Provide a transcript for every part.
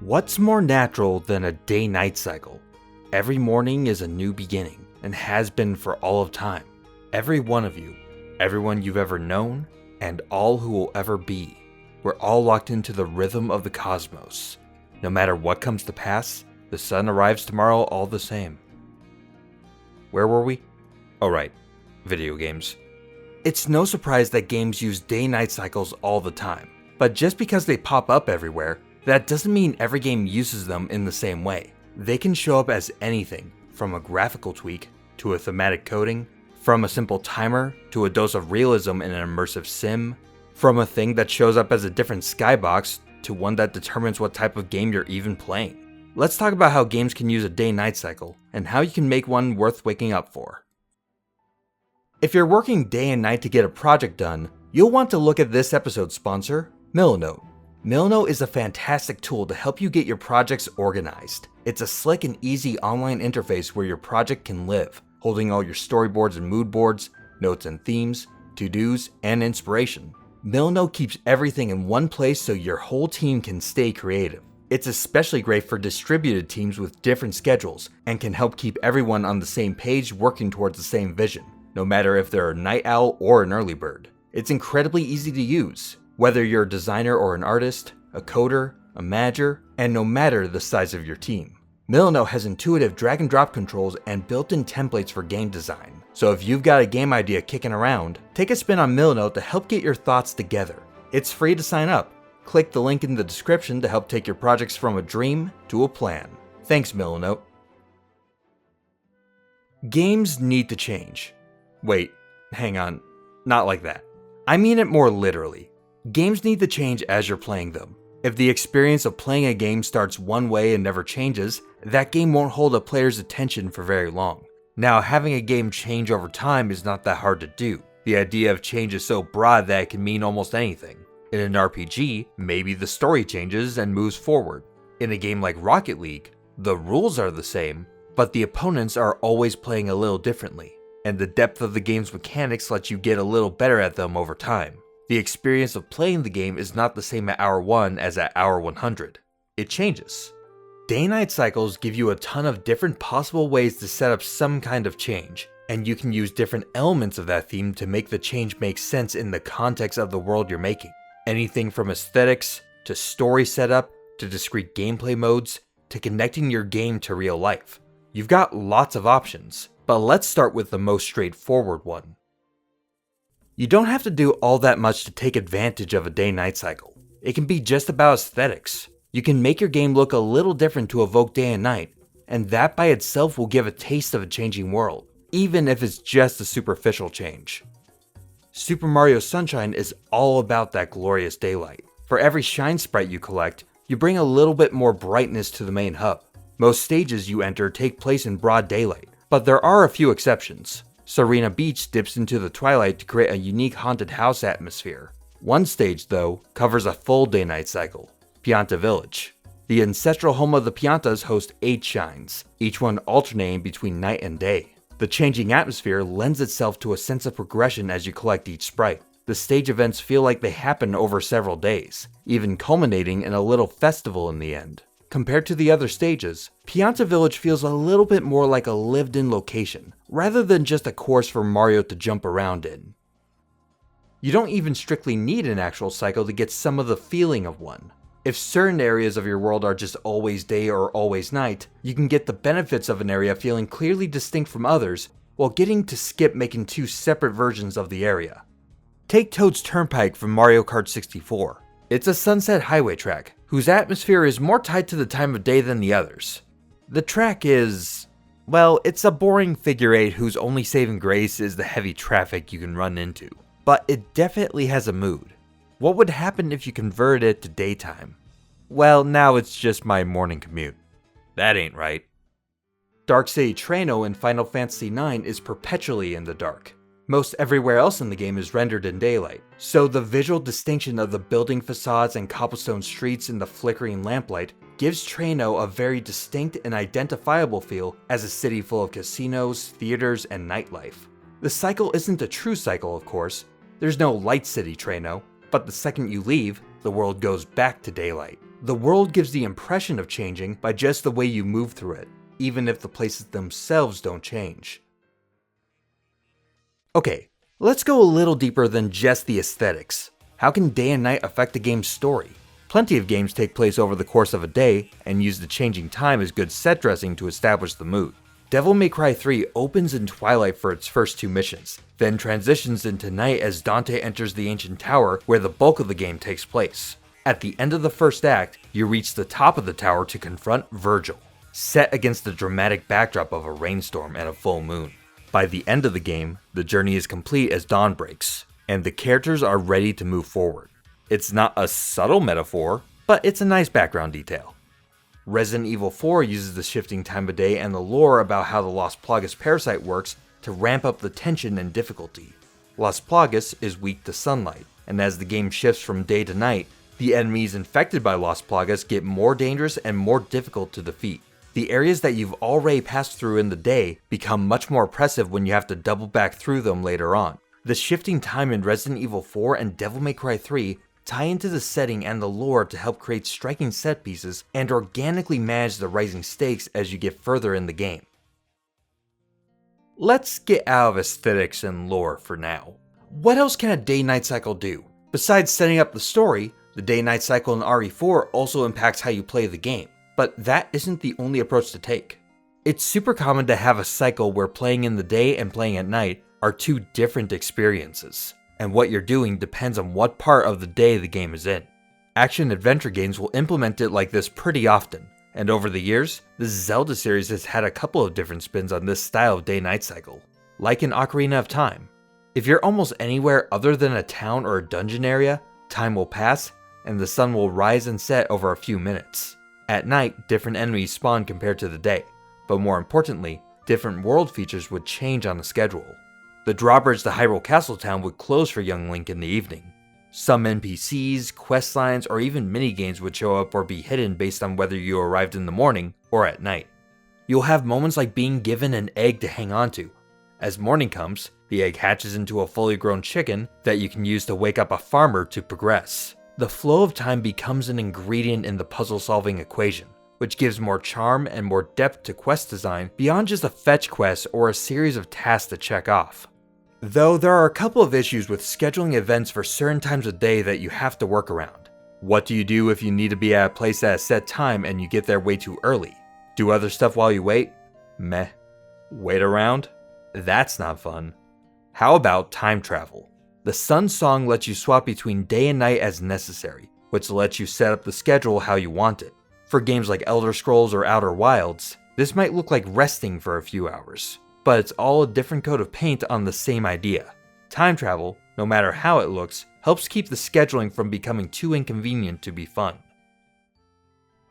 What's more natural than a day-night cycle? Every morning is a new beginning, and has been for all of time. Every one of you, everyone you've ever known, and all who will ever be, we're all locked into the rhythm of the cosmos. No matter what comes to pass, the sun arrives tomorrow all the same. Where were we? Oh right, video games. It's no surprise that games use day-night cycles all the time, but just because they pop up everywhere, that doesn't mean every game uses them in the same way. They can show up as anything, from a graphical tweak to a thematic coding, from a simple timer to a dose of realism in an immersive sim, from a thing that shows up as a different skybox to one that determines what type of game you're even playing. Let's talk about how games can use a day-night cycle, and how you can make one worth waking up for. If you're working day and night to get a project done, you'll want to look at this episode's sponsor, Milanote. Milanote is a fantastic tool to help you get your projects organized. It's a slick and easy online interface where your project can live, holding all your storyboards and mood boards, notes and themes, to-dos, and inspiration. Milanote keeps everything in one place so your whole team can stay creative. It's especially great for distributed teams with different schedules, and can help keep everyone on the same page working towards the same vision, no matter if they're a night owl or an early bird. It's incredibly easy to use, whether you're a designer or an artist, a coder, a manager, and no matter the size of your team. Milanote has intuitive drag and drop controls and built-in templates for game design. So if you've got a game idea kicking around, take a spin on Milanote to help get your thoughts together. It's free to sign up. Click the link in the description to help take your projects from a dream to a plan. Thanks, Milanote. Games need to change. Wait, hang on, not like that. I mean it more literally. Games need to change as you're playing them. If the experience of playing a game starts one way and never changes, that game won't hold a player's attention for very long. Now, having a game change over time is not that hard to do. The idea of change is so broad that it can mean almost anything. In an RPG, maybe the story changes and moves forward. In a game like Rocket League, the rules are the same, but the opponents are always playing a little differently, and the depth of the game's mechanics lets you get a little better at them over time. The experience of playing the game is not the same at hour 1 as at hour 100. It changes. Day-night cycles give you a ton of different possible ways to set up some kind of change, and you can use different elements of that theme to make the change make sense in the context of the world you're making. Anything from aesthetics, to story setup, to discrete gameplay modes, to connecting your game to real life. You've got lots of options, but let's start with the most straightforward one. You don't have to do all that much to take advantage of a day-night cycle. It can be just about aesthetics. You can make your game look a little different to evoke day and night, and that by itself will give a taste of a changing world, even if it's just a superficial change. Super Mario Sunshine is all about that glorious daylight. For every shine sprite you collect, you bring a little bit more brightness to the main hub. Most stages you enter take place in broad daylight, but there are a few exceptions. Serena Beach dips into the twilight to create a unique haunted house atmosphere. One stage, though, covers a full day-night cycle, Pianta Village. The ancestral home of the Piantas hosts 8 shines, each one alternating between night and day. The changing atmosphere lends itself to a sense of progression as you collect each sprite. The stage events feel like they happen over several days, even culminating in a little festival in the end. Compared to the other stages, Pianta Village feels a little bit more like a lived-in location, rather than just a course for Mario to jump around in. You don't even strictly need an actual cycle to get some of the feeling of one. If certain areas of your world are just always day or always night, you can get the benefits of an area feeling clearly distinct from others, while getting to skip making 2 separate versions of the area. Take Toad's Turnpike from Mario Kart 64. It's a sunset highway track, whose atmosphere is more tied to the time of day than the others. The track is, well, it's a boring figure 8 whose only saving grace is the heavy traffic you can run into. But it definitely has a mood. What would happen if you converted it to daytime? Well, now it's just my morning commute. That ain't right. Dark City Trano in Final Fantasy IX is perpetually in the dark. Most everywhere else in the game is rendered in daylight, so the visual distinction of the building facades and cobblestone streets in the flickering lamplight gives Treno a very distinct and identifiable feel as a city full of casinos, theaters, and nightlife. The cycle isn't a true cycle, of course. There's no Light City Treno, but the second you leave, the world goes back to daylight. The world gives the impression of changing by just the way you move through it, even if the places themselves don't change. Okay, let's go a little deeper than just the aesthetics. How can day and night affect the game's story? Plenty of games take place over the course of a day and use the changing time as good set dressing to establish the mood. Devil May Cry 3 opens in twilight for its first 2 missions, then transitions into night as Dante enters the ancient tower where the bulk of the game takes place. At the end of the first act, you reach the top of the tower to confront Virgil, set against the dramatic backdrop of a rainstorm and a full moon. By the end of the game, the journey is complete as dawn breaks, and the characters are ready to move forward. It's not a subtle metaphor, but it's a nice background detail. Resident Evil 4 uses the shifting time of day and the lore about how the Las Plagas parasite works to ramp up the tension and difficulty. Las Plagas is weak to sunlight, and as the game shifts from day to night, the enemies infected by Las Plagas get more dangerous and more difficult to defeat. The areas that you've already passed through in the day become much more oppressive when you have to double back through them later on. The shifting time in Resident Evil 4 and Devil May Cry 3 tie into the setting and the lore to help create striking set pieces and organically manage the rising stakes as you get further in the game. Let's get out of aesthetics and lore for now. What else can a day-night cycle do? Besides setting up the story, the day-night cycle in RE4 also impacts how you play the game, but that isn't the only approach to take. It's super common to have a cycle where playing in the day and playing at night are 2 different experiences, and what you're doing depends on what part of the day the game is in. Action-adventure games will implement it like this pretty often, and over the years, the Zelda series has had a couple of different spins on this style of day-night cycle, like in Ocarina of Time. If you're almost anywhere other than a town or a dungeon area, time will pass, and the sun will rise and set over a few minutes. At night, different enemies spawn compared to the day, but more importantly, different world features would change on the schedule. The drawbridge to Hyrule Castle Town would close for young Link in the evening. Some NPCs, quest lines, or even minigames would show up or be hidden based on whether you arrived in the morning or at night. You'll have moments like being given an egg to hang on to. As morning comes, the egg hatches into a fully grown chicken that you can use to wake up a farmer to progress. The flow of time becomes an ingredient in the puzzle-solving equation, which gives more charm and more depth to quest design beyond just a fetch quest or a series of tasks to check off. Though there are a couple of issues with scheduling events for certain times of day that you have to work around. What do you do if you need to be at a place at a set time and you get there way too early? Do other stuff while you wait? Meh. Wait around? That's not fun. How about time travel? The Sun Song lets you swap between day and night as necessary, which lets you set up the schedule how you want it. For games like Elder Scrolls or Outer Wilds, this might look like resting for a few hours, but it's all a different coat of paint on the same idea. Time travel, no matter how it looks, helps keep the scheduling from becoming too inconvenient to be fun.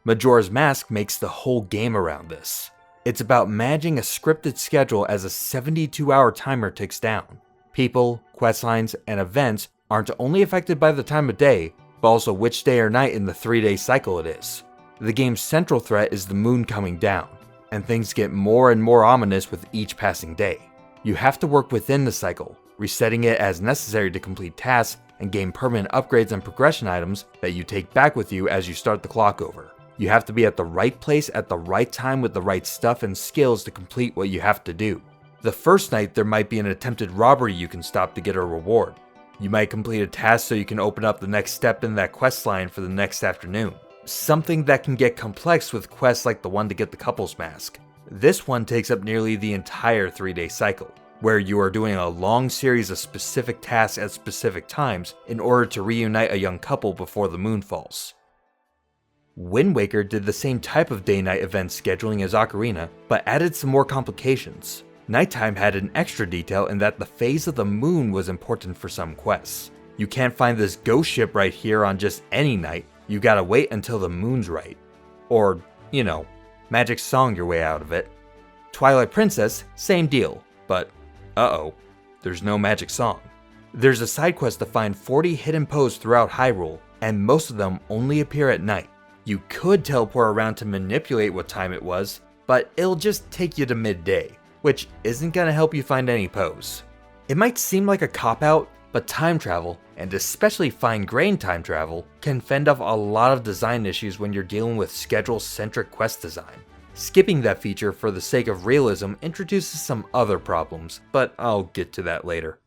Majora's Mask makes the whole game around this. It's about managing a scripted schedule as a 72-hour timer ticks down. People, questlines, and events aren't only affected by the time of day, but also which day or night in the 3-day cycle it is. The game's central threat is the moon coming down, and things get more and more ominous with each passing day. You have to work within the cycle, resetting it as necessary to complete tasks and gain permanent upgrades and progression items that you take back with you as you start the clock over. You have to be at the right place at the right time with the right stuff and skills to complete what you have to do. The first night there might be an attempted robbery you can stop to get a reward. You might complete a task so you can open up the next step in that quest line for the next afternoon. Something that can get complex with quests like the one to get the couple's mask. This one takes up nearly the entire 3-day cycle, where you are doing a long series of specific tasks at specific times in order to reunite a young couple before the moon falls. Wind Waker did the same type of day-night event scheduling as Ocarina, but added some more complications. Nighttime had an extra detail in that the phase of the moon was important for some quests. You can't find this ghost ship right here on just any night, you gotta wait until the moon's right. Or, magic song your way out of it. Twilight Princess, same deal, but uh-oh. there's no magic song. There's a side quest to find 40 hidden posts throughout Hyrule, and most of them only appear at night. You could teleport around to manipulate what time it was, but it'll just take you to midday, which isn't gonna help you find any pose. It might seem like a cop-out, but time travel, and especially fine-grained time travel, can fend off a lot of design issues when you're dealing with schedule-centric quest design. Skipping that feature for the sake of realism introduces some other problems, but I'll get to that later.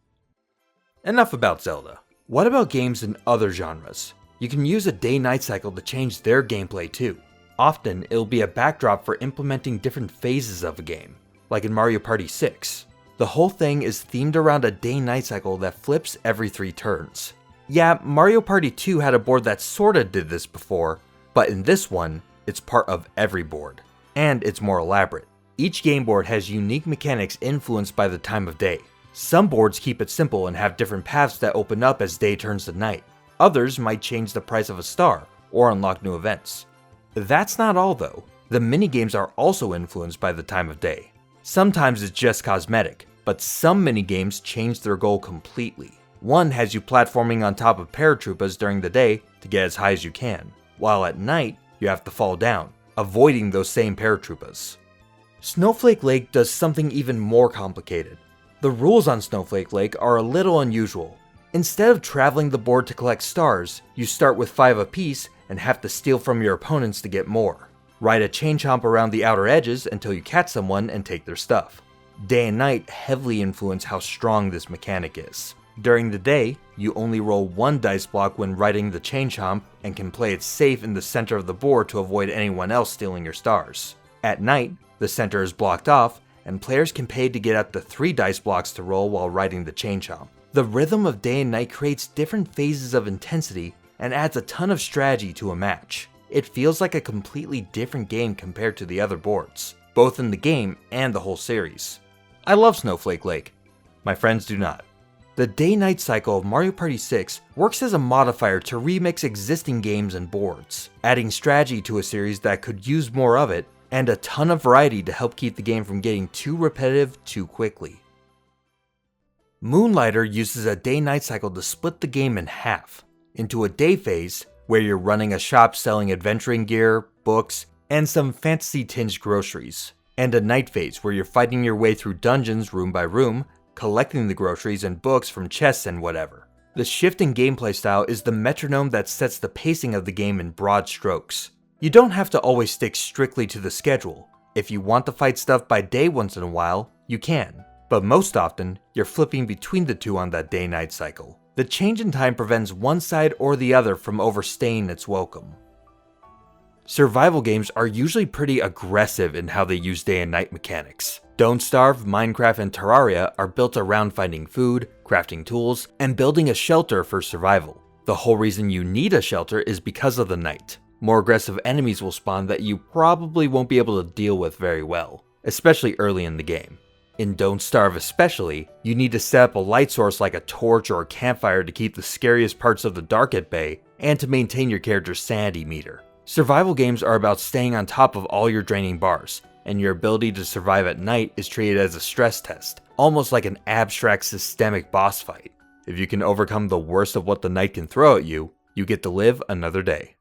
Enough about Zelda. What about games in other genres? You can use a day-night cycle to change their gameplay too. Often, it'll be a backdrop for implementing different phases of a game, like in Mario Party 6. The whole thing is themed around a day-night cycle that flips every 3 turns. Yeah, Mario Party 2 had a board that sorta did this before, but in this one, it's part of every board. And it's more elaborate. Each game board has unique mechanics influenced by the time of day. Some boards keep it simple and have different paths that open up as day turns to night. Others might change the price of a star, or unlock new events. That's not all though. The minigames are also influenced by the time of day. Sometimes it's just cosmetic, but some minigames change their goal completely. One has you platforming on top of paratroopas during the day to get as high as you can, while at night you have to fall down, avoiding those same paratroopas. Snowflake Lake does something even more complicated. The rules on Snowflake Lake are a little unusual. Instead of traveling the board to collect stars, you start with 5 apiece and have to steal from your opponents to get more. Ride a chain chomp around the outer edges until you catch someone and take their stuff. Day and night heavily influence how strong this mechanic is. During the day, you only roll 1 dice block when riding the chain chomp and can play it safe in the center of the board to avoid anyone else stealing your stars. At night, the center is blocked off, and players can pay to get up to 3 dice blocks to roll while riding the chain chomp. The rhythm of day and night creates different phases of intensity and adds a ton of strategy to a match. It feels like a completely different game compared to the other boards, both in the game and the whole series. I love Snowflake Lake. My friends do not. The day-night cycle of Mario Party 6 works as a modifier to remix existing games and boards, adding strategy to a series that could use more of it, and a ton of variety to help keep the game from getting too repetitive too quickly. Moonlighter uses a day-night cycle to split the game in half, into a day phase, where you're running a shop selling adventuring gear, books, and some fantasy-tinged groceries, and a night phase where you're fighting your way through dungeons room by room, collecting the groceries and books from chests and whatever. The shift in gameplay style is the metronome that sets the pacing of the game in broad strokes. You don't have to always stick strictly to the schedule. If you want to fight stuff by day once in a while, you can. But most often, you're flipping between the two on that day-night cycle. The change in time prevents one side or the other from overstaying its welcome. Survival games are usually pretty aggressive in how they use day and night mechanics. Don't Starve, Minecraft, and Terraria are built around finding food, crafting tools, and building a shelter for survival. The whole reason you need a shelter is because of the night. More aggressive enemies will spawn that you probably won't be able to deal with very well, especially early in the game. In Don't Starve especially, you need to set up a light source like a torch or a campfire to keep the scariest parts of the dark at bay, and to maintain your character's sanity meter. Survival games are about staying on top of all your draining bars, and your ability to survive at night is treated as a stress test, almost like an abstract systemic boss fight. If you can overcome the worst of what the night can throw at you, you get to live another day.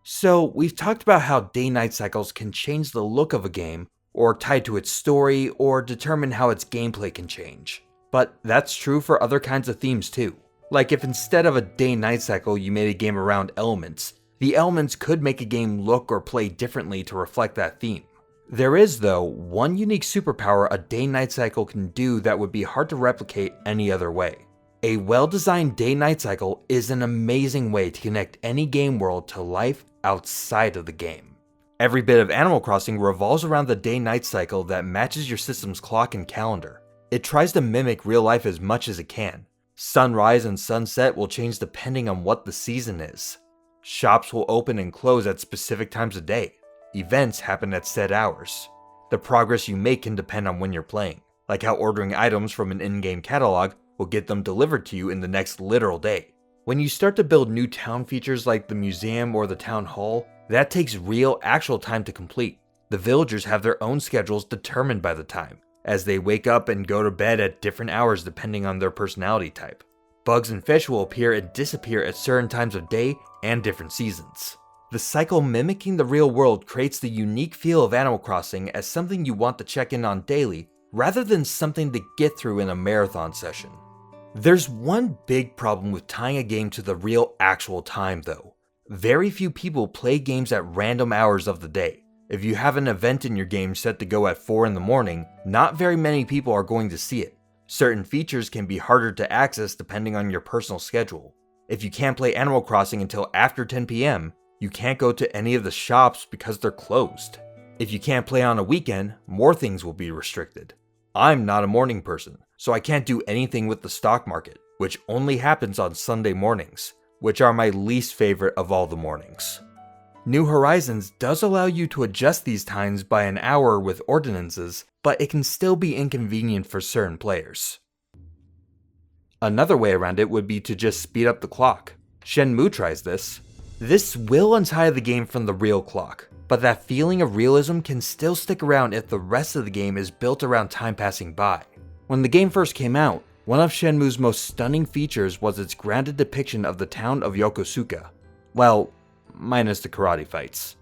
So, we've talked about how day-night cycles can change the look of a game, or tied to its story, or determine how its gameplay can change. But that's true for other kinds of themes too. Like if instead of a day-night cycle you made a game around elements, the elements could make a game look or play differently to reflect that theme. There is, though, one unique superpower a day-night cycle can do that would be hard to replicate any other way. A well-designed day-night cycle is an amazing way to connect any game world to life outside of the game. Every bit of Animal Crossing revolves around the day-night cycle that matches your system's clock and calendar. It tries to mimic real life as much as it can. Sunrise and sunset will change depending on what the season is. Shops will open and close at specific times of day. Events happen at set hours. The progress you make can depend on when you're playing, like how ordering items from an in-game catalog will get them delivered to you in the next literal day. When you start to build new town features like the museum or the town hall, that takes real, actual time to complete. The villagers have their own schedules determined by the time, as they wake up and go to bed at different hours depending on their personality type. Bugs and fish will appear and disappear at certain times of day and different seasons. The cycle mimicking the real world creates the unique feel of Animal Crossing as something you want to check in on daily, rather than something to get through in a marathon session. There's one big problem with tying a game to the real actual time though. Very few people play games at random hours of the day. If you have an event in your game set to go at 4 in the morning, not very many people are going to see it. Certain features can be harder to access depending on your personal schedule. If you can't play Animal Crossing until after 10 PM, you can't go to any of the shops because they're closed. If you can't play on a weekend, more things will be restricted. I'm not a morning person, so I can't do anything with the stock market, which only happens on Sunday mornings, which are my least favorite of all the mornings. New Horizons does allow you to adjust these times by an hour with ordinances, but it can still be inconvenient for certain players. Another way around it would be to just speed up the clock. Shenmue tries this. This will untie the game from the real clock, but that feeling of realism can still stick around if the rest of the game is built around time passing by. When the game first came out, one of Shenmue's most stunning features was its grounded depiction of the town of Yokosuka. Well, minus the karate fights.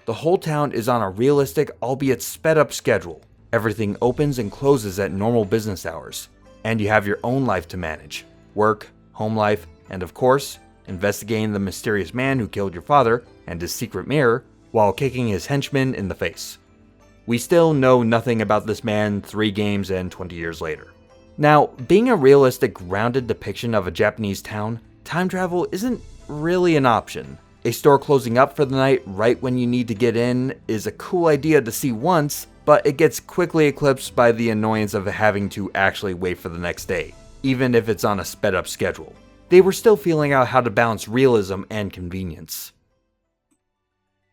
The whole town is on a realistic, albeit sped up schedule. Everything opens and closes at normal business hours, and you have your own life to manage. Work, home life, and of course, investigating the mysterious man who killed your father and his secret mirror while kicking his henchman in the face. We still know nothing about this man 3 games and 20 years later. Now, being a realistic, grounded depiction of a Japanese town, time travel isn't really an option. A store closing up for the night right when you need to get in is a cool idea to see once, but it gets quickly eclipsed by the annoyance of having to actually wait for the next day, even if it's on a sped up schedule. They were still feeling out how to balance realism and convenience.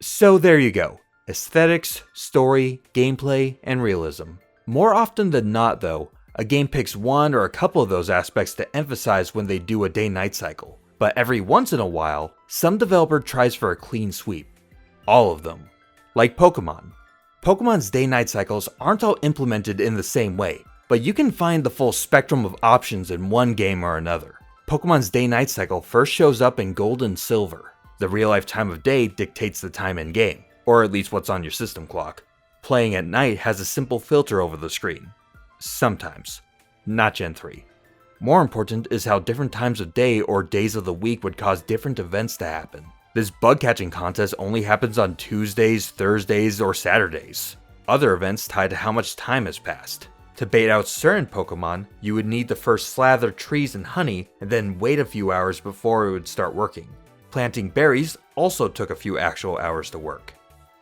So there you go. Aesthetics, story, gameplay, and realism. More often than not though, a game picks one or a couple of those aspects to emphasize when they do a day-night cycle. But every once in a while, some developer tries for a clean sweep. All of them. Like Pokemon. Pokemon's day-night cycles aren't all implemented in the same way, but you can find the full spectrum of options in one game or another. Pokemon's day-night cycle first shows up in Gold and Silver. The real-life time of day dictates the time in-game, or at least what's on your system clock. Playing at night has a simple filter over the screen. Sometimes. Not Gen 3. More important is how different times of day or days of the week would cause different events to happen. This bug catching contest only happens on Tuesdays, Thursdays, or Saturdays. Other events tied to how much time has passed. To bait out certain Pokemon, you would need to first slather trees in honey and then wait a few hours before it would start working. Planting berries also took a few actual hours to work.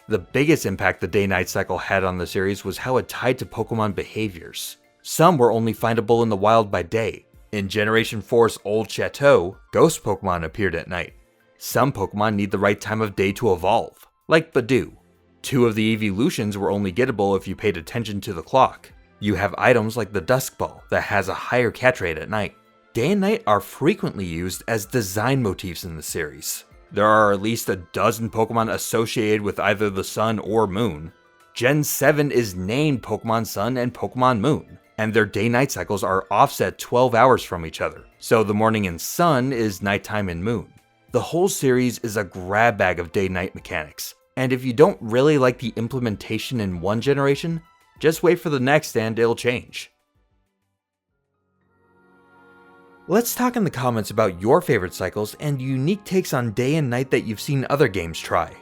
The biggest impact the day-night cycle had on the series was how it tied to Pokemon behaviors. Some were only findable in the wild by day. In Generation 4's Old Chateau, ghost Pokemon appeared at night. Some Pokemon need the right time of day to evolve, like Badoo. 2 of the evolutions were only gettable if you paid attention to the clock. You have items like the Dusk Ball that has a higher catch rate at night. Day and night are frequently used as design motifs in the series. There are at least a dozen Pokemon associated with either the Sun or Moon. Gen 7 is named Pokemon Sun and Pokemon Moon, and their day-night cycles are offset 12 hours from each other, so the morning in Sun is nighttime in Moon. The whole series is a grab bag of day-night mechanics, and if you don't really like the implementation in one generation, just wait for the next and it'll change. Let's talk in the comments about your favorite cycles and unique takes on day and night that you've seen other games try.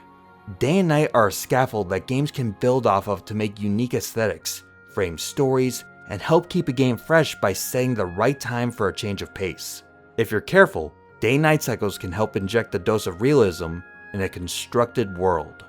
Day and night are a scaffold that games can build off of to make unique aesthetics, frame stories, and help keep a game fresh by setting the right time for a change of pace. If you're careful, day-night cycles can help inject a dose of realism in a constructed world.